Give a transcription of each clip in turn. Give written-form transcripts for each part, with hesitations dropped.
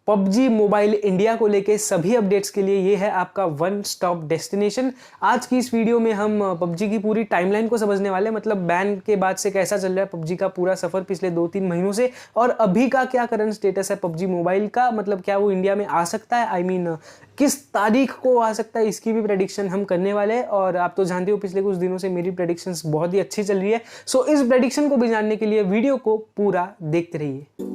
PUBG mobile India को लेके सभी अपडेट्स के लिए ये है आपका वन स्टॉप डेस्टिनेशन। आज की इस वीडियो में हम पबजी की पूरी टाइमलाइन को समझने वाले हैं, मतलब बैन के बाद से कैसा चल रहा है पबजी का पूरा सफर पिछले 2-3 महीनों से, और अभी का क्या करंट स्टेटस है पबजी मोबाइल का, मतलब क्या वो इंडिया में आ सकता है, किस तारीख को आ सकता है, इसकी भी प्रेडिक्शन हम करने वाले हैं। और आप तो जानते हो पिछले कुछ दिनों से मेरी प्रेडिक्शंस बहुत ही अच्छी चल रही है, सो इस प्रेडिक्शन को भी जानने के लिए वीडियो को पूरा देखते रहिए।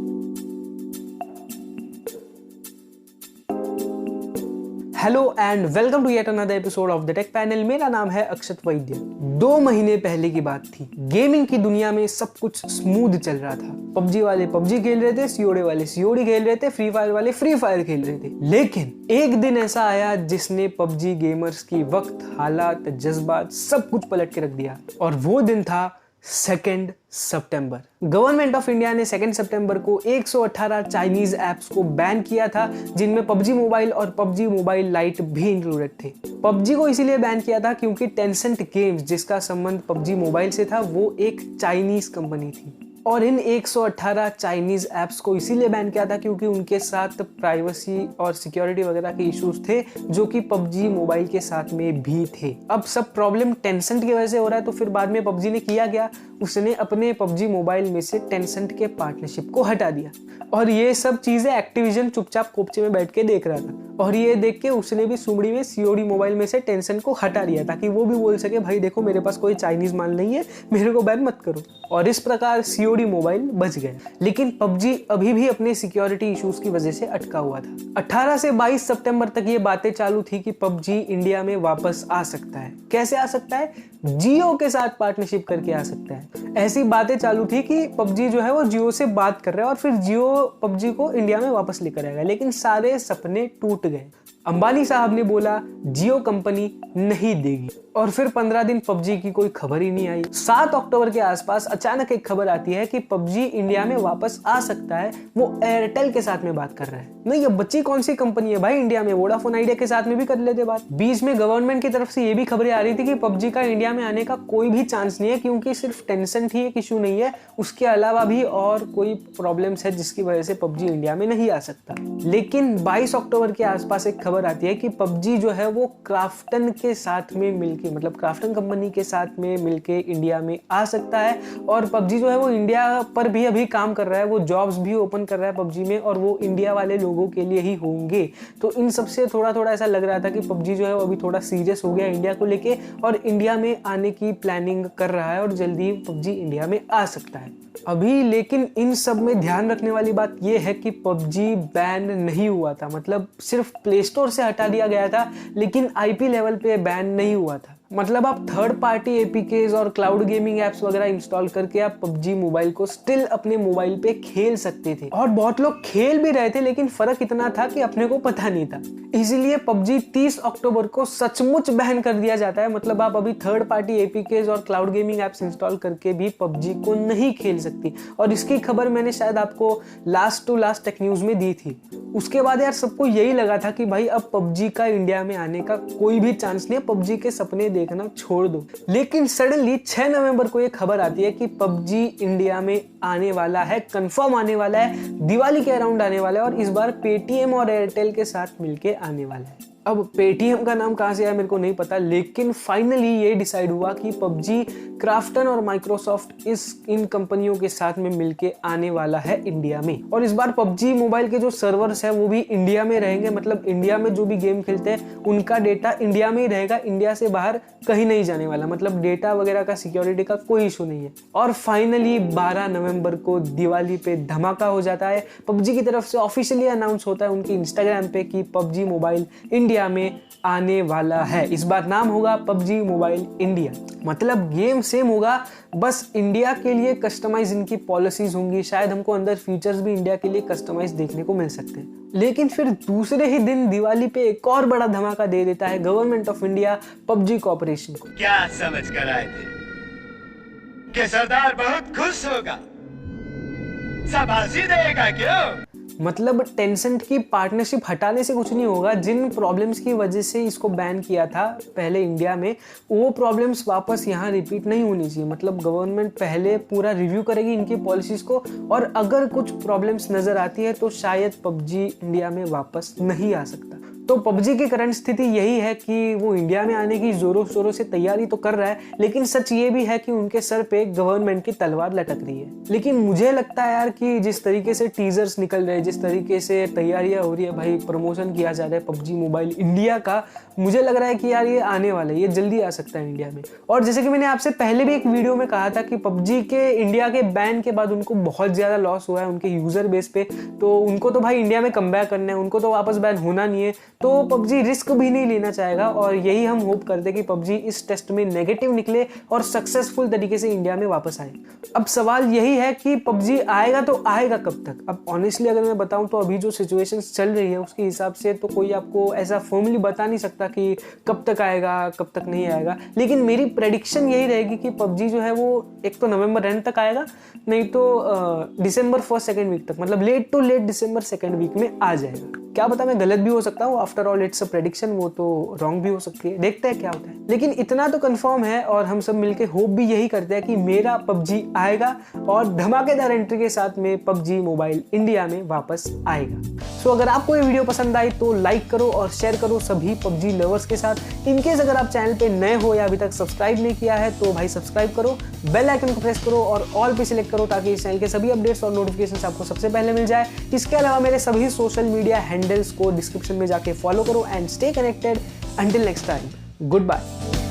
Hello and welcome to yet another episode of the tech panel. मेरा नाम है अक्षत वैद्य। 2 महीने पहले की बात थी, गेमिंग की दुनिया में सब कुछ स्मूथ चल रहा था। पबजी वाले पबजी खेल रहे थे, सीओडी वाले सीओडी खेल रहे थे, फ्री फायर वाले फ्री फायर खेल रहे थे। लेकिन एक दिन ऐसा आया जिसने पबजी गेमर्स की वक्त, हालात, जज्बात सब कुछ पलट के रख दिया, और वो दिन था 2 सितंबर। गवर्नमेंट ऑफ इंडिया ने 2 सितंबर को 118 चाइनीज ऐप्स को बैन किया था, जिनमें पबजी मोबाइल और पबजी मोबाइल लाइट भी इंक्लूडेड थे। पबजी को इसीलिए बैन किया था क्योंकि टेंसेंट गेम्स, जिसका संबंध पबजी मोबाइल से था, वो एक चाइनीज कंपनी थी, और इन 118 चाइनीज ऐप्स को इसीलिए बैन किया था क्योंकि उनके साथ प्राइवेसी और सिक्योरिटी वगैरह के इश्यूज थे, जो कि पबजी मोबाइल के साथ में भी थे। अब सब प्रॉब्लम टेंसेंट की वजह से हो रहा है, तो फिर बाद में पबजी ने किया क्या, उसने अपने पबजी मोबाइल में से टेंसेंट के पार्टनरशिप को हटा दिया, और ये सब चीजें एक्टिविजन चुपचाप कोपचे में बैठ के देख रहा था, और ये देख के उसने भी सुमड़ी में सीओडी मोबाइल में से टेंसेंट को हटा दिया, ताकि वो भी बोल सके भाई देखो मेरे पास कोई चाइनीज माल नहीं है, मेरे को बैन मत करो। और इस प्रकार सीओडी मोबाइल बच गया। लेकिन पबजी अभी भी अपने सिक्योरिटी इश्यूज की वजह से अटका हुआ था। 18 से 22 सितंबर तक ये बातें चालू थी कि पबजी इंडिया में वापस आ सकता है। कैसे आ सकता है? जियो के साथ पार्टनरशिप करके आ सकता है। ऐसी बातें चालू थी कि पबजी जो है वो जियो से बात कर रहा है और फिर जियो पबजी को इंडिया में वापस लेकर आएगा। लेकिन सारे सपने टूट गए। अंबानी साहब ने बोला जियो कंपनी नहीं देगी, और फिर 15 दिन पबजी की कोई खबर ही नहीं आई। 7 अक्टूबर के आसपास अचानक एक खबर आती है कि पबजी इंडिया में वापस आ सकता है। वो एयरटेल के साथ में बात कर रहा है। नहीं, ये बच्ची कौन सी कंपनी है भाई इंडिया में, वोडाफोन आइडिया के साथ में भी कर लेते बात। बीच में गवर्नमेंट की तरफ से ये भी खबरें आ रही थी कि पबजी का इंडिया में आने का कोई भी चांस नहीं है, क्योंकि सिर्फ टेंसेंट ही एक इशू नहीं है, उसके अलावा भी और कोई प्रॉब्लम्स है जिसकी वजह से पबजी इंडिया में नहीं आ सकता। लेकिन 22 अक्टूबर के आसपास एक खबर आती है कि पबजी जो है वो क्राफ्टन के साथ में मिलके, मतलब क्राफ्टन कंपनी के साथ में मिलके इंडिया में आ सकता है, और पबजी जो है वो इंडिया पर भी अभी काम कर रहा है, वो जॉब्स भी ओपन कर रहा है पबजी में, और वो इंडिया वाले लोगों के लिए ही होंगे। तो इन सबसे थोड़ा थोड़ा ऐसा लग रहा था कि पबजी जो है वो अभी थोड़ा सीरियस हो गया इंडिया को लेके, और इंडिया में आने की प्लानिंग कर रहा है, और जल्दी पबजी इंडिया में आ सकता है अभी। लेकिन इन सब में ध्यान रखने वाली बात यह है कि पबजी बैन नहीं हुआ था, मतलब सिर्फ प्ले स्टोर से हटा दिया गया था, लेकिन आईपी लेवल पे बैन नहीं हुआ था। मतलब आप थर्ड पार्टी एपीकेज और क्लाउड गेमिंग एप्स वगैरह इंस्टॉल करके आप पबजी मोबाइल को स्टिल अपने मोबाइल पे खेल सकते थे, और बहुत लोग खेल भी रहे थे, लेकिन फर्क इतना था कि अपने को पता नहीं था। इसीलिए पबजी 30 अक्टूबर को सचमुच बैन कर दिया जाता है। मतलब आप अभी थर्ड पार्टी एपीकेज और क्लाउड गेमिंग एप्स इंस्टॉल करके भी पबजी को नहीं खेल सकती, और इसकी खबर मैंने शायद आपको last to last tech news में दी थी। उसके बाद यार सबको यही लगा था कि भाई अब पबजी का इंडिया में आने का कोई भी चांस नहीं है, पबजी के सपने देखना छोड़ दो। लेकिन सडनली 6 नवंबर को एक खबर आती है कि पबजी इंडिया में आने वाला है, कंफर्म आने वाला है, दिवाली के अराउंड आने वाला है, और इस बार पेटीएम और एयरटेल के साथ मिलके आने वाला है। अब पेटीएम का नाम कहां से आया मेरे को नहीं पता, लेकिन फाइनली ये डिसाइड हुआ कि पबजी क्राफ्टन और माइक्रोसॉफ्ट इन कंपनियों के साथ में मिलके आने वाला है इंडिया में। और इस बार पबजी मोबाइल के जो सर्वर्स है वो भी इंडिया में रहेंगे, मतलब इंडिया में जो भी गेम खेलते हैं उनका डेटा इंडिया में ही रहेगा, इंडिया से बाहर कहीं नहीं जाने वाला। मतलब डेटा वगैरह का सिक्योरिटी का कोई इशू नहीं है। और फाइनली 12 नवंबर को दिवाली पे धमाका हो जाता है। पबजी की तरफ से ऑफिशियली अनाउंस होता है उनकी इंस्टाग्राम पे कि पबजी मोबाइल इंडिया में आने वाला है। इस बार नाम होगा पबजी मोबाइल इंडिया। मतलब गेम सेम होगा, बस इंडिया के लिए कस्टमाइज इनकी पॉलिसीज होंगी। शायद हमको अंदर फीचर्स भी इंडिया के लिए कस्टमाइज देखने को मिल सकते हैं। लेकिन फिर दूसरे ही दिन दिवाली पे एक और बड़ा धमाका दे देता है government of India PUBG corporation को। क्या समझ कर आए थे कि सरदार बहुत खुश होगा, शाबाशी देगा क्यों? मतलब टेंसेंट की पार्टनरशिप हटाने से कुछ नहीं होगा। जिन प्रॉब्लम्स की वजह से इसको बैन किया था पहले इंडिया में, वो प्रॉब्लम्स वापस यहाँ रिपीट नहीं होनी चाहिए। मतलब गवर्नमेंट पहले पूरा रिव्यू करेगी इनकी पॉलिसीज को, और अगर कुछ प्रॉब्लम्स नजर आती है तो शायद पबजी इंडिया में वापस नहीं आ सकता। तो पबजी की करंट स्थिति यही है कि वो इंडिया में आने की जोरों शोरों से तैयारी तो कर रहा है, लेकिन सच ये भी है कि उनके सर पे गवर्नमेंट की तलवार लटक रही है। लेकिन मुझे लगता है यार कि जिस तरीके से टीजर्स निकल रहे हैं, जिस तरीके से तैयारियां हो रही है, भाई प्रमोशन किया जा रहा है पबजी मोबाइल इंडिया का, मुझे लग रहा है कि यार ये आने वाला है, ये जल्दी आ सकता है इंडिया में। और जैसे कि मैंने आपसे पहले भी एक वीडियो में कहा था कि पबजी के इंडिया के बैन के बाद उनको बहुत ज्यादा लॉस हुआ है उनके यूजर बेस पे, तो उनको तो भाई इंडिया में कमबैक करना है, उनको तो वापस बैन होना नहीं है। तो पबजी रिस्क भी नहीं लेना चाहेगा, और यही हम होप करते हैं कि पबजी इस टेस्ट में नेगेटिव निकले और सक्सेसफुल तरीके से इंडिया में वापस आए। अब सवाल यही है कि पबजी आएगा तो आएगा कब तक। अब ऑनेस्टली अगर मैं बताऊं तो अभी जो सिचुएशन चल रही है उसके हिसाब से तो कोई आपको ऐसा फॉर्मली बता नहीं सकता कि कब तक आएगा कब तक नहीं आएगा, लेकिन मेरी प्रेडिक्शन यही रहेगी कि पबजी जो है वो एक तो नवंबर एंड तक आएगा, नहीं तो दिसंबर फर्स्ट सेकेंड वीक तक, मतलब लेट टू लेट दिसंबर सेकेंड वीक में आ जाएगा। क्या पता मैं गलत भी हो सकता हूँ, after all it's a prediction, वो तो रॉन्ग भी हो सकती है, देखते हैं क्या होता है। लेकिन इतना तो कंफर्म है और हम सब मिलके होप भी यही करते हैं कि मेरा पबजी आएगा और धमाकेदार एंट्री के साथ में पबजी मोबाइल इंडिया में वापस आएगा। सो अगर आपको ये वीडियो पसंद आई तो लाइक करो और शेयर करो सभी पबजी लवर्स के साथ। इनकेस अगर आप चैनल पे नए हो या अभी तक सब्सक्राइब नहीं किया है तो भाई सब्सक्राइब करो, बेल आइकन को प्रेस करो और ऑल पे सिलेक्ट करो ताकि इस चैनल के सभी अपडेट्स और नोटिफिकेशंस आपको सबसे पहले मिल जाए। इसके अलावा मेरे सभी सोशल मीडिया हैंडल्स को डिस्क्रिप्शन में जाके फॉलो करो and stay connected. Until next time, good bye.